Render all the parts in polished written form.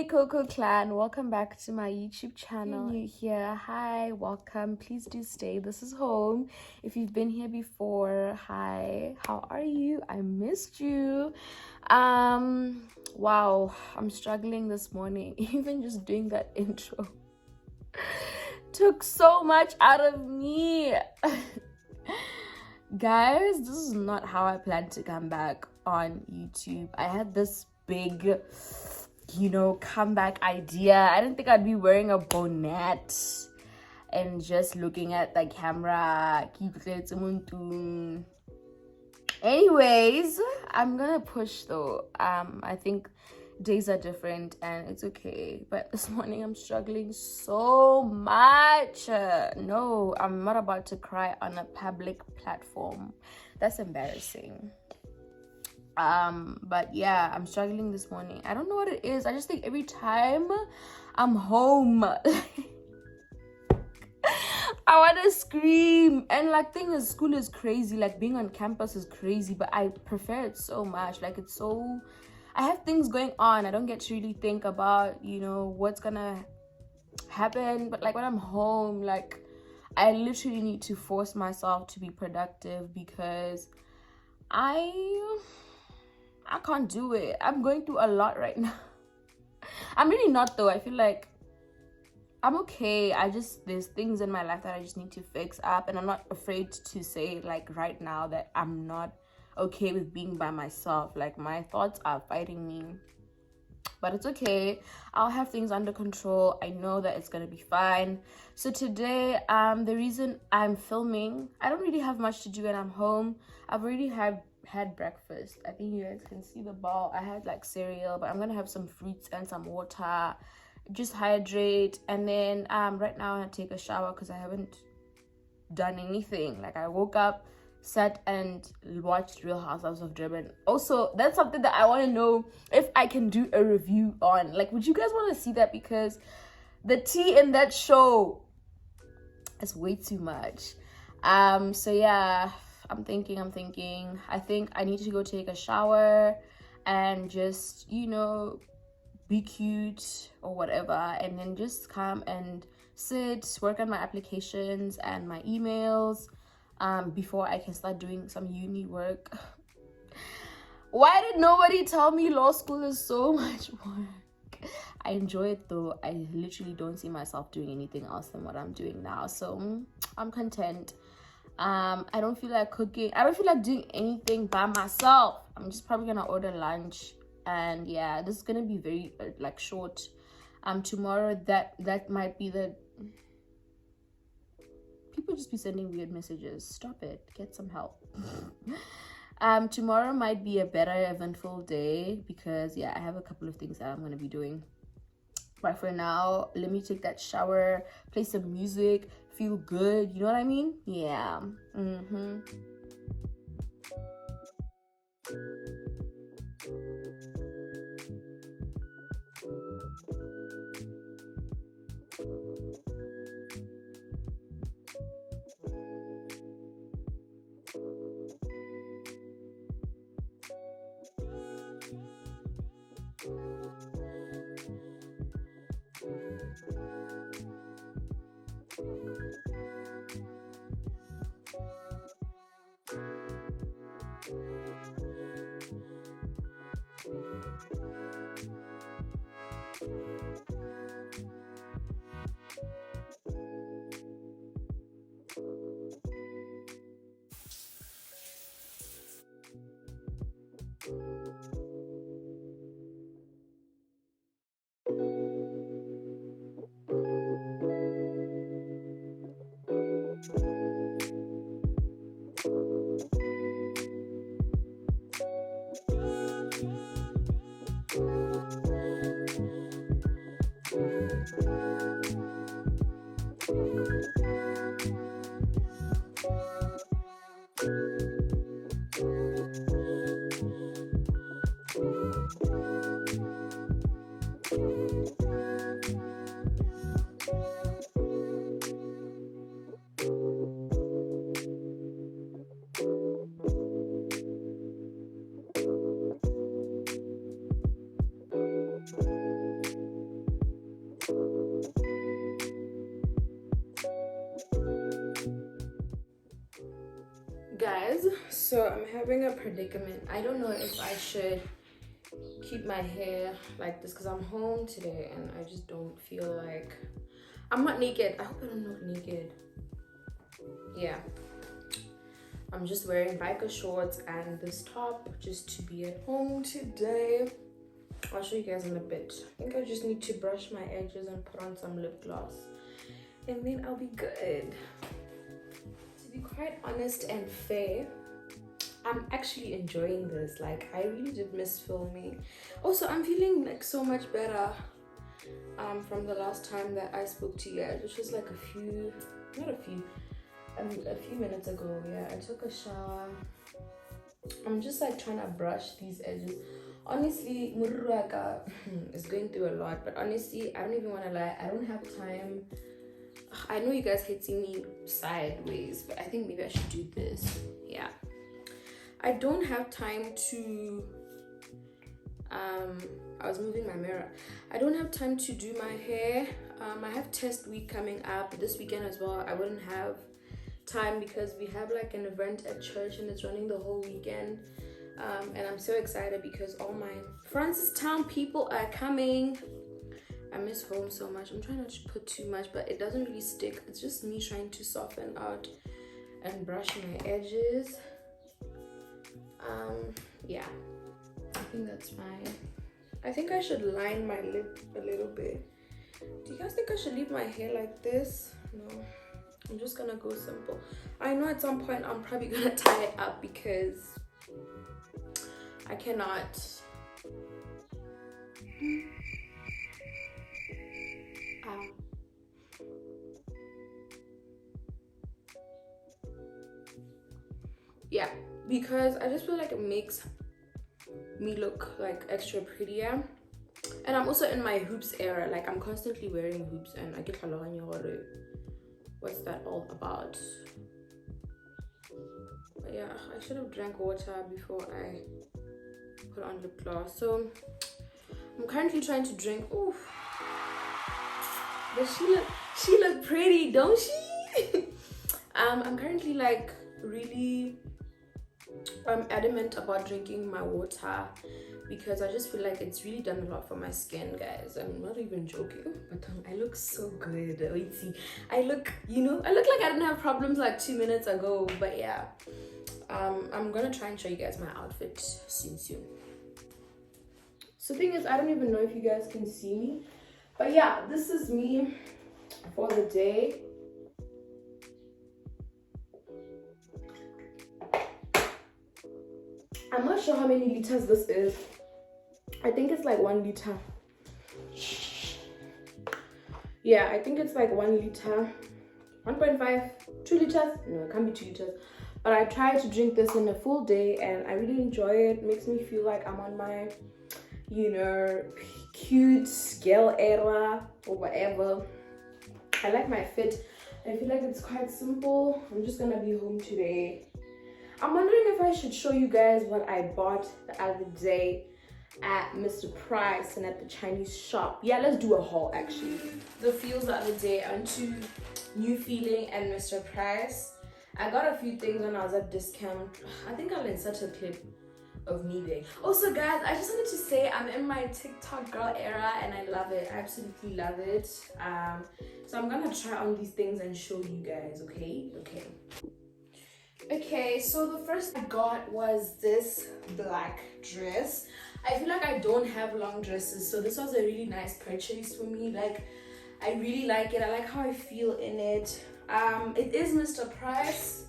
Coco Clan, welcome back to my YouTube channel. If you're new here, hi, welcome. Please do stay. This is home. If you've been here before, hi, how are you? I missed you. Wow, I'm struggling this morning. Even just doing that intro took so much out of me. Guys, this is not how I planned to come back on YouTube. I had this big, comeback idea. I didn't think I'd be wearing a bonnet and just looking at the camera. Anyways, I'm gonna push though. I think days are different and it's okay, but this morning I'm struggling so much. No, I'm not about to cry on a public platform. That's embarrassing. But yeah, I'm struggling this morning. I don't know what it is. I just think every time I'm home I want to scream. And thing is, school is crazy, being on campus is crazy, but I prefer it so much. It's so, I have things going on. I don't get to really think about what's gonna happen. But when I'm home, I literally need to force myself to be productive because I can't do it. I'm going through a lot right now. I'm really not though. I feel like I'm okay. There's things in my life that I just need to fix up, and I'm not afraid to say right now that I'm not okay with being by myself. My thoughts are fighting me, but it's okay. I'll have things under control. I know that it's gonna be fine. So today, the reason I'm filming, I don't really have much to do when I'm home. I've already had breakfast. I think you guys can see the bowl. I had cereal, but I'm gonna have some fruits and some water, just hydrate. And then right now I'm gonna take a shower because I haven't done anything. I woke up, sat and watched Real Housewives of Durban. Also, that's something that I want to know if I can do a review on. Would you guys want to see that? Because the tea in that show is way too much. So yeah, I'm thinking I think I need to go take a shower and just be cute or whatever, and then just come and sit, work on my applications and my emails before I can start doing some uni work. Why did nobody tell me law school is so much work? I enjoy it though. I literally don't see myself doing anything else than what I'm doing now, so I'm content. I don't feel like cooking. I don't feel like doing anything by myself. I'm just probably gonna order lunch, and yeah, this is gonna be very short. Tomorrow that might be the people just be sending weird messages. Stop it. Get some help. Tomorrow might be a better eventful day because yeah, I have a couple of things that I'm gonna be doing. But for now, let me take that shower, play some music, feel good, you know what I mean? Yeah. Guys, so I'm having a predicament. I don't know if I should keep my hair like this because I'm home today and I just don't feel like I'm not naked. I hope I don't look naked. Yeah, I'm just wearing biker shorts and this top just to be at home today. I'll show you guys in a bit. I think I just need to brush my edges and put on some lip gloss and then I'll be good. To be quite honest and fair, I'm actually enjoying this. Like, I really did miss filming. Also, I'm feeling like so much better from the last time that I spoke to you guys, which was like a few minutes ago. Yeah, I took a shower. I'm just like trying to brush these edges. Honestly, Mururaka is going through a lot, but honestly, I don't even want to lie, I don't have time. I know you guys hate seeing me sideways, but I think maybe I should do this. Yeah, I don't have time to I was moving my mirror. I don't have time to do my hair. I have test week coming up this weekend as well. I wouldn't have time because we have like an event at church and it's running the whole weekend. And I'm so excited because all my Francistown people are coming. I miss home so much. I'm trying not to put too much, but it doesn't really stick. It's just me trying to soften out and brush my edges. Yeah, I think that's fine. I think I should line my lip a little bit. Do you guys think I should leave my hair like this? No, I'm just gonna go simple. I know at some point I'm probably gonna tie it up because I cannot. Yeah, because I just feel like it makes me look like extra prettier. And I'm also in my hoops era. Like, I'm constantly wearing hoops and I get what's that all about? But yeah, I should have drank water before I put on lip gloss. So I'm currently trying to drink. Oof. But she look pretty, don't she? I'm currently like really adamant about drinking my water because I just feel like it's really done a lot for my skin, guys. I'm not even joking, but I look so good. Wait, see, I look like I didn't have problems like 2 minutes ago. But yeah, I'm gonna try and show you guys my outfit soon. So the thing is, I don't even know if you guys can see me, but yeah, this is me for the day. I'm not sure how many liters this is. I think it's like 1 liter. Yeah, I think it's like 1 liter. 1.5, 2 liters. No, it can't be 2 liters. But I try to drink this in a full day and I really enjoy it. It makes me feel like I'm on my, cute scale era or whatever. I like my fit. I feel like it's quite simple. I'm just gonna be home today. I'm wondering if I should show you guys what I bought the other day at Mr. Price and at the Chinese shop. Yeah, let's do a haul actually. The feels the other day onto New Feeling and Mr. Price. I got a few things when I was at discount. I think I'll insert a clip of me there. Also guys, I just wanted to say I'm in my TikTok girl era and I love it. I absolutely love it. So I'm gonna try on these things and show you guys, Okay, so the first I got was this black dress. I feel like I don't have long dresses, so this was a really nice purchase for me. Like, I really like it. I like how I feel in it. It is Mr. Price.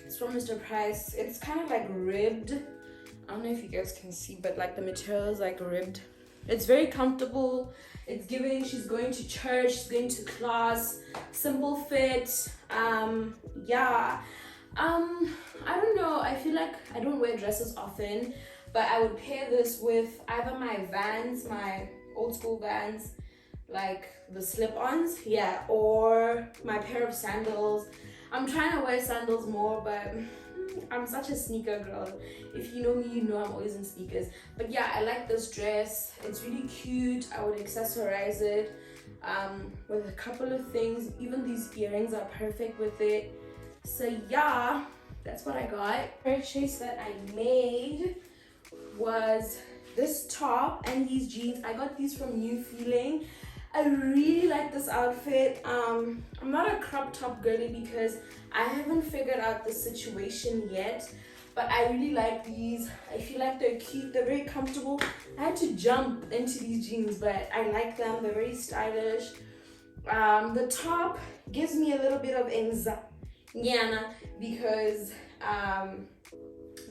It's from Mr. Price. It's kind of like ribbed. I don't know if you guys can see, but like the material is like ribbed. It's very comfortable. It's giving she's going to church, she's going to class, simple fit. Yeah. I don't know, I feel like I don't wear dresses often, but I would pair this with either my Vans, my old school Vans, like the slip-ons, yeah, or my pair of sandals. I'm trying to wear sandals more, but I'm such a sneaker girl. If you know me, you know I'm always in sneakers. But yeah, I like this dress. It's really cute. I would accessorize it with a couple of things. Even these earrings are perfect with it. So yeah, that's what I got. Purchase that I made was this top and these jeans. I got these from New Feeling. I really like this outfit. I'm not a crop top girly because I haven't figured out the situation yet, but I really like these. I feel like they're cute, they're very comfortable. I had to jump into these jeans, but I like them. They're very stylish. The top gives me a little bit of anxiety because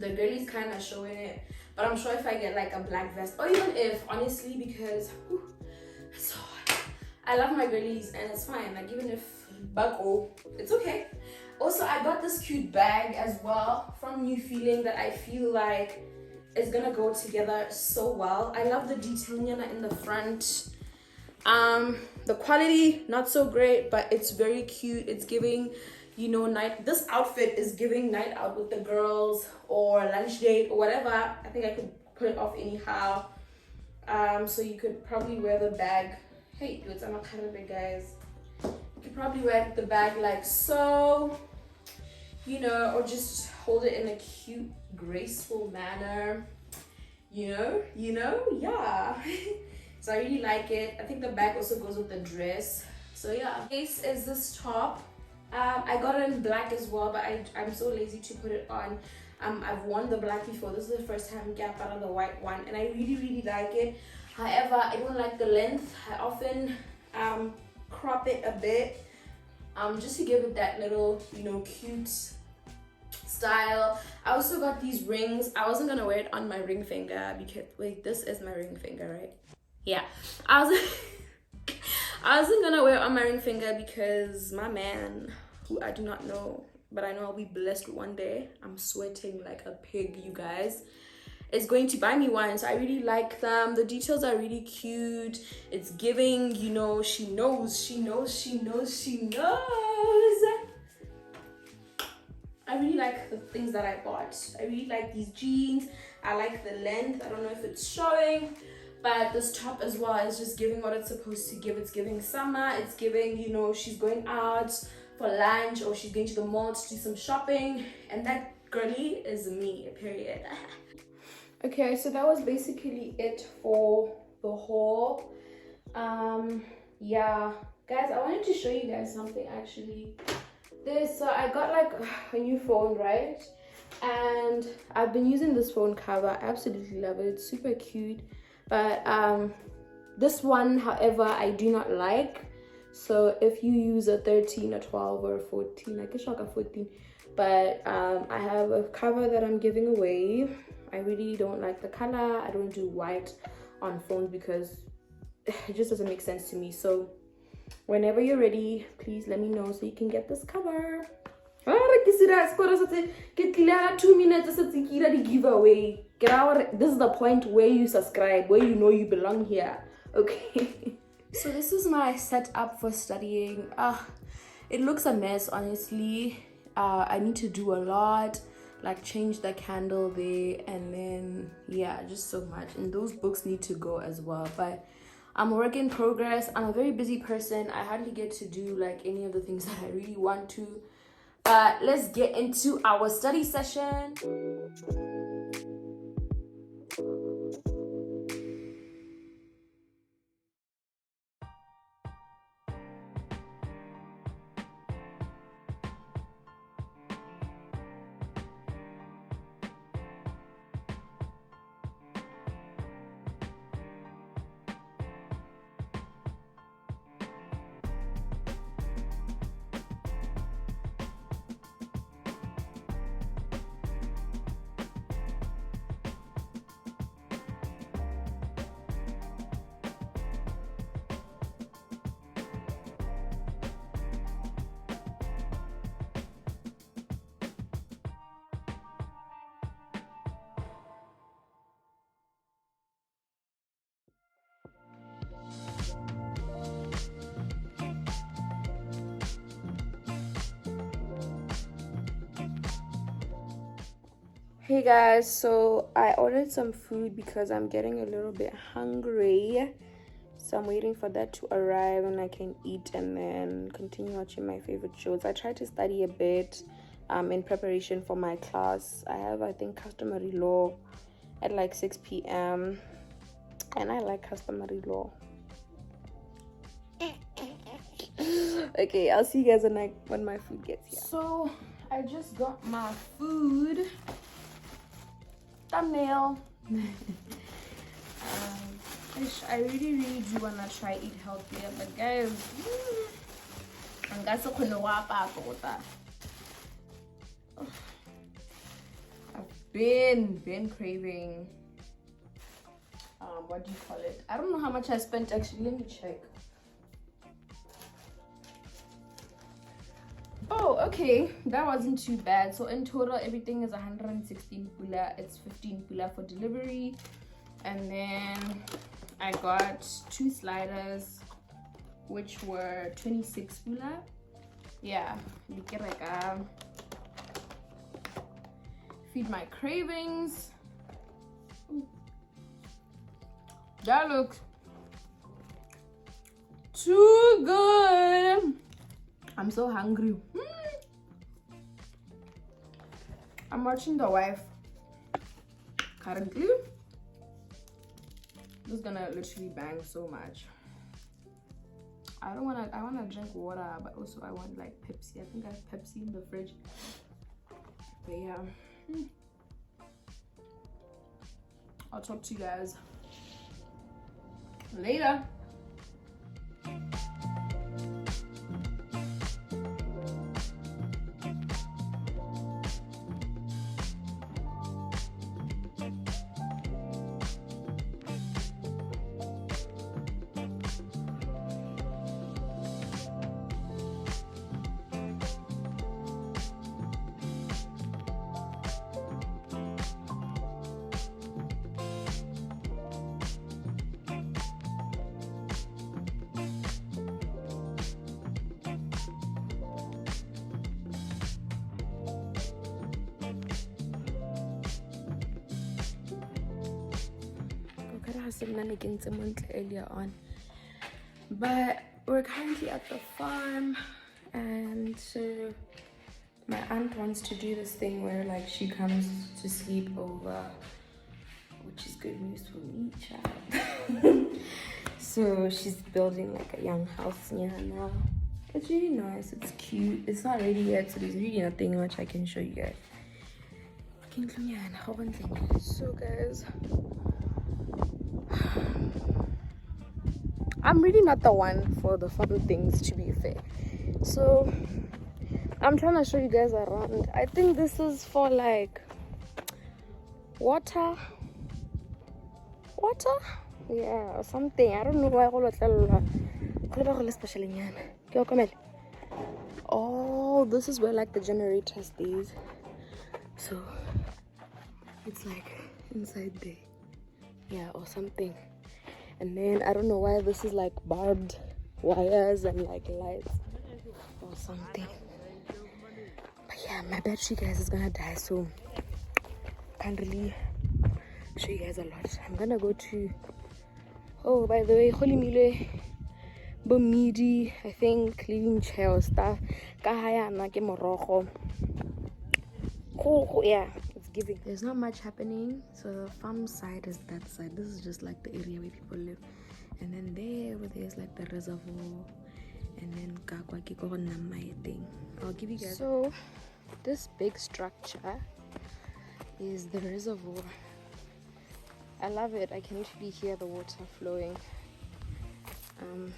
the girlies kind of showing it, but I'm sure if I get like a black vest, or even if, honestly, because it's so hot. I love my girlies and it's fine, like even if buckle, it's okay. Also, I got this cute bag as well from New Feeling that I feel like is gonna go together so well. I love the detail in the front. The quality not so great, but it's very cute. It's giving, you know, night. This outfit is giving night out with the girls or lunch date or whatever. I think I could put it off anyhow. So you could probably wear the bag. Hey, dudes, I'm not kind of big, guys. You could probably wear the bag like so, you know, or just hold it in a cute, graceful manner. You know, yeah. So I really like it. I think the bag also goes with the dress. So yeah. Base is this top. I got it in black as well, but I'm so lazy to put it on. I've worn the black before. This is the first time I got on the white one, and I really like it. However, I don't like the length. I often crop it a bit, just to give it that little, you know, cute style. I also got these rings. I wasn't gonna wear it on my ring finger because wait, this is my ring finger, right? Yeah, I wasn't gonna wear it on my ring finger because my man, who I do not know, but I know I'll be blessed one day, I'm sweating like a pig, you guys, is going to buy me one. So I really like them. The details are really cute. It's giving, you know, she knows. I really like the things that I bought. I really like these jeans. I like the length. I don't know if it's showing, but this top as well is just giving what it's supposed to give. It's giving summer. It's giving, you know, she's going out for lunch or she's going to the mall to do some shopping. And that girly is me, period. Okay, so that was basically it for the haul. Yeah, guys, I wanted to show you guys something actually. So I got like a new phone, right? And I've been using this phone cover. I absolutely love it. It's super cute. But this one, however, I do not like. So if you use a 13, a 12, or a 14, I guess like a 14. But I have a cover that I'm giving away. I really don't like the color. I don't do white on phones because it just doesn't make sense to me. So whenever you're ready, please let me know so you can get this cover. This is the point where you subscribe, where you know you belong here. Okay. So this is my setup for studying. It looks a mess, honestly. I need to do a lot, like change the candle there, and then yeah, just so much. And those books need to go as well. But I'm a work in progress. I'm a very busy person. I hardly get to do like any of the things that I really want to. But let's get into our study session. Hey guys, so I ordered some food because I'm getting a little bit hungry. So I'm waiting for that to arrive and I can eat and then continue watching my favorite shows. I tried to study a bit, in preparation for my class. I have, I think, customary law at like 6 p.m. and I like customary law. Okay, I'll see you guys when my food gets here. So I just got my food. Thumbnail. I really do wanna try eat healthier, but guys, I've been craving what do you call it? I don't know how much I spent actually. Let me check. Oh, okay, that wasn't too bad. So in total, everything is 116 pula. It's 15 pula for delivery, and then I got 2 sliders, which were 26 pula. Yeah, feed my cravings. Ooh. That looks too good. I'm so hungry. I'm watching The Wife currently. This is gonna literally bang so much. I wanna drink water, but also I want like Pepsi. I think I have Pepsi in the fridge. But yeah. I'll talk to you guys later. Earlier on, but we're currently at the farm, and so my aunt wants to do this thing where like she comes to sleep over, which is good news for me, child. So she's building like a young house near her now. It's really nice, it's cute. It's not ready yet, so there's really nothing much I can show you guys. So guys, I'm really not the one for the fun things, to be fair. So I'm trying to show you guys around. I think this is for like water, yeah, or something. I don't know why. Oh, this is where like the generator stays. So it's like inside there, yeah, or something. And then I don't know why this is like barbed wires and like lights or something. But yeah, my battery, guys, is gonna die, so can't really show you guys a lot. I'm gonna go to, oh, by the way, Holy Mile Bomidi, I think, leaving chair or stuff. Kahayana ke morogo. Yeah, it's giving. There's not much happening. So the farm side is that side. This is just like the area where people live. And then there's like the reservoir. And then thing. I'll give you guys. So this big structure is the reservoir. I love it. I can literally hear the water flowing. I'm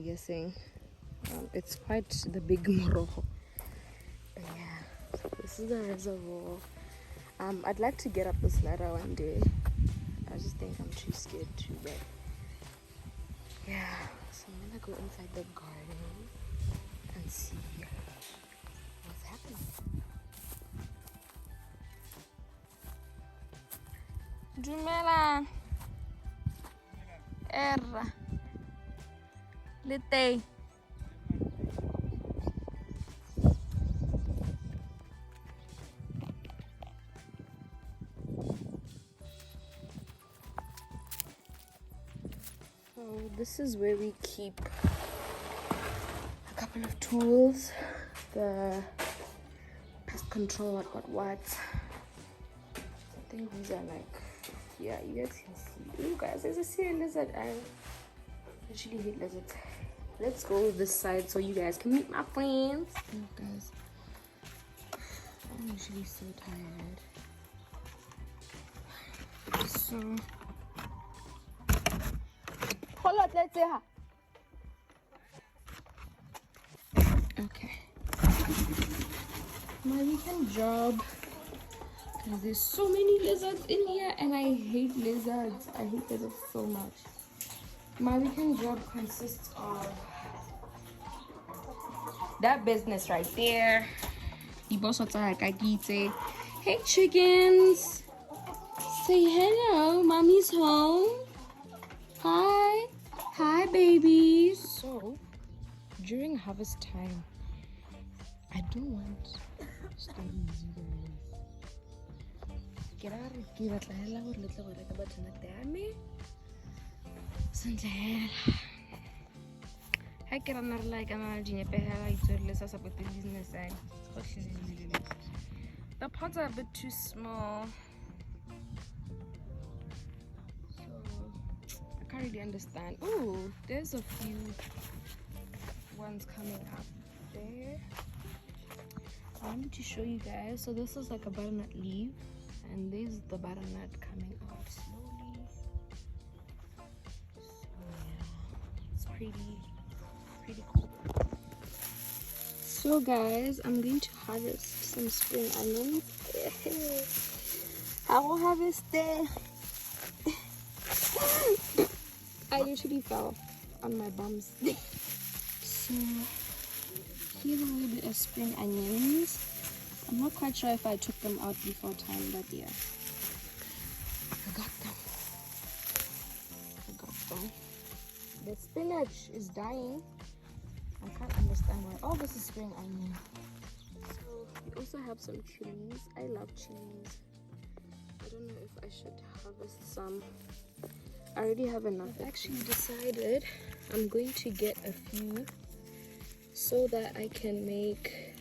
guessing. It's quite the big moroho. But yeah, so this is the reservoir. I'd like to get up this ladder one day. I just think I'm too scared to, but yeah. So I'm gonna go inside the garden and see what's happening. Dumela. Erra. Lite. So this is where we keep a couple of tools. the pest control, what. I think these are like, yeah, you guys can see. Ooh, guys, there's a sea lizard. I actually hate lizards. Let's go this side so you guys can meet my friends. Look, guys, I'm usually so tired. So, hold on, let's say hi. Okay. My weekend job. Because there's so many lizards in here and I hate lizards. I hate lizards so much. My weekend job consists of that business right there. Hey chickens. Say hello. Mommy's home. Hi. Hi babies. So during harvest time, I don't want stories, you guys. Get out of here. I get another like an business. The pots are a bit too small, so I can't really understand. Oh, there's a few ones coming up there. I wanted to show you guys. So this is like a butternut leaf, and this is the butternut coming out slowly. So yeah, it's pretty cool. So guys, I'm going to harvest some spring onions. I will harvest there. I literally fell on my bums. So here's a little bit of spring onions. I'm not quite sure if I took them out before time, but yeah, I got them. The spinach is dying. I can't understand why. Oh, this is spring onion. So we also have some chilies. I love chilies. I don't know if I should harvest some. I already have enough. I've actually decided I'm going to get a few so that I can make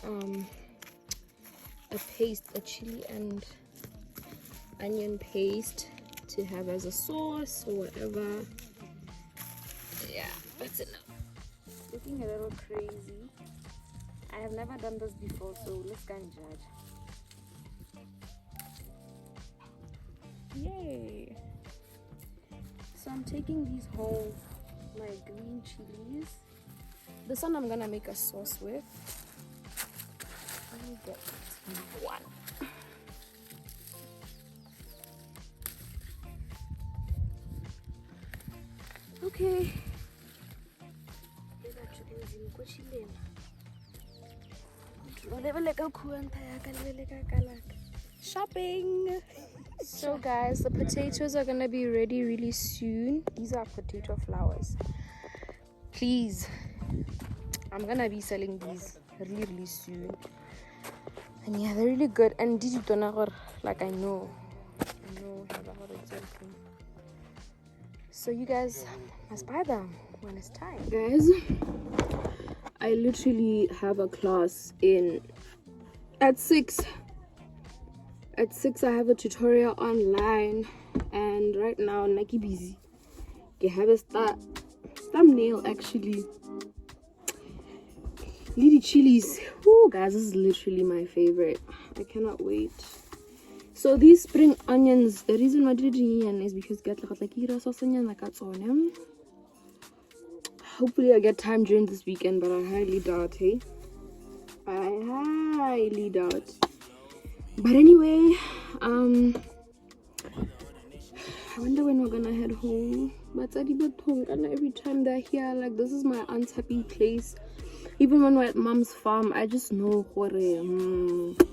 a paste, a chili and onion paste to have as a sauce or whatever. Yeah, that's enough. Looking a little crazy. I have never done this before, so let's go and judge. Yay! So I'm taking these home, my green chilies. This one I'm gonna make a sauce with. Let me get one. Okay. Shopping. So guys, the potatoes are gonna be ready really soon. These are potato flowers. Please, I'm gonna be selling these really soon. And yeah, they're really good. And did you know, like I know. So you guys must buy them when it's time. Guys, I literally have a class at 6. At 6 I have a tutorial online, and right now I'm busy. I have a thumbnail actually. Lady chilies. Oh guys, this is literally my favorite. I cannot wait. So these spring onions, the reason why I did it is because hopefully I get time during this weekend, but I highly doubt, hey? I highly doubt. But anyway, I wonder when we're gonna head home. But every time they're here, like, this is my aunt's happy place. Even when we're at mom's farm, I just know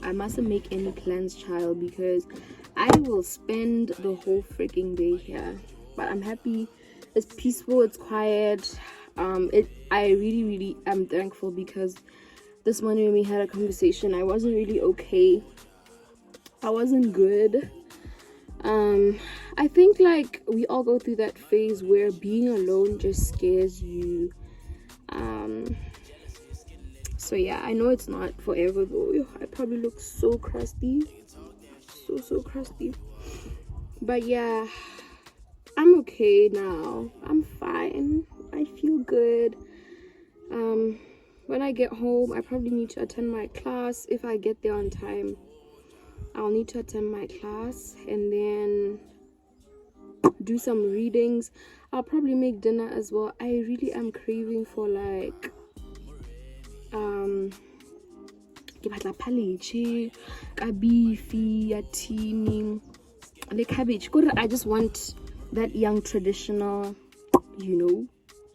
I mustn't make any plans, child, because I will spend the whole freaking day here. But I'm happy. It's peaceful, it's quiet. I really am thankful, because this morning when we had a conversation, I wasn't really okay. I wasn't good. I think like we all go through that phase where being alone just scares you. So yeah, I know it's not forever though. I probably look so crusty, so crusty, but yeah, I'm okay now. I'm fine. I feel good. When I get home, I probably need to attend my class. If I get there on time, I'll need to attend my class and then do some readings. I'll probably make dinner as well. I really am craving for like ke batla phaletšhe ka beefy ya tini le cabbage. I just want that young traditional,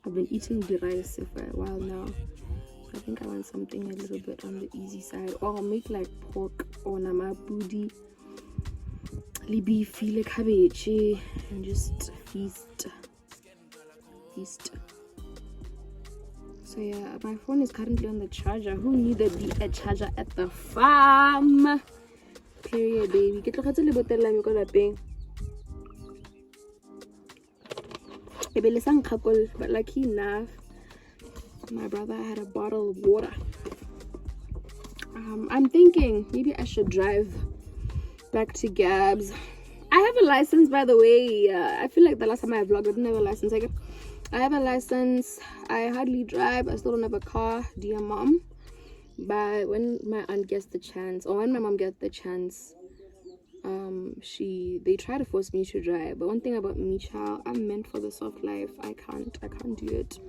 I've been eating the rice for a while now. I think I want something a little bit on the easy side, or I'll make like pork or namapudi, le beefy, le cabbage, and just feast. So yeah, my phone is currently on the charger. Who needed a charger at the farm? Period, baby. Ke tlogetse le botella me ko lapeng. Ebe le sang kgakol, but lucky enough, my brother had a bottle of water. I'm thinking maybe I should drive back to Gabs. I have a license, by the way. I feel like the last time I vlogged, I didn't have a license. I have a license. I hardly drive. I still don't have a car, dear mom. But when my aunt gets the chance, or when my mom gets the chance, they try to force me to drive. But one thing about me, child, I'm meant for the soft life. I can't do it.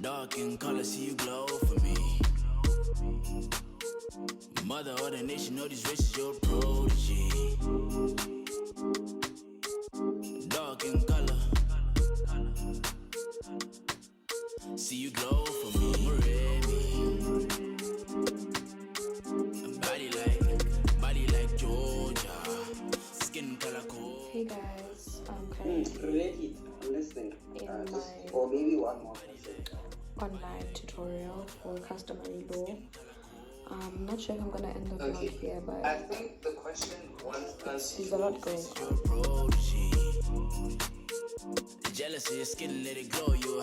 Dark in color, see you glow for me. Mother of the nation, know these races, your protege. Dark in color, see you glow for me. Body like Georgia, skin color cold. Hey guys, I'm currently I'm listening. in my Or maybe one more. online tutorial for customary law. I'm not sure if I'm gonna end the vlog here, but I think the question wants us. there's a lot going on. Your protege. Jealousy, your skin, let it glow. You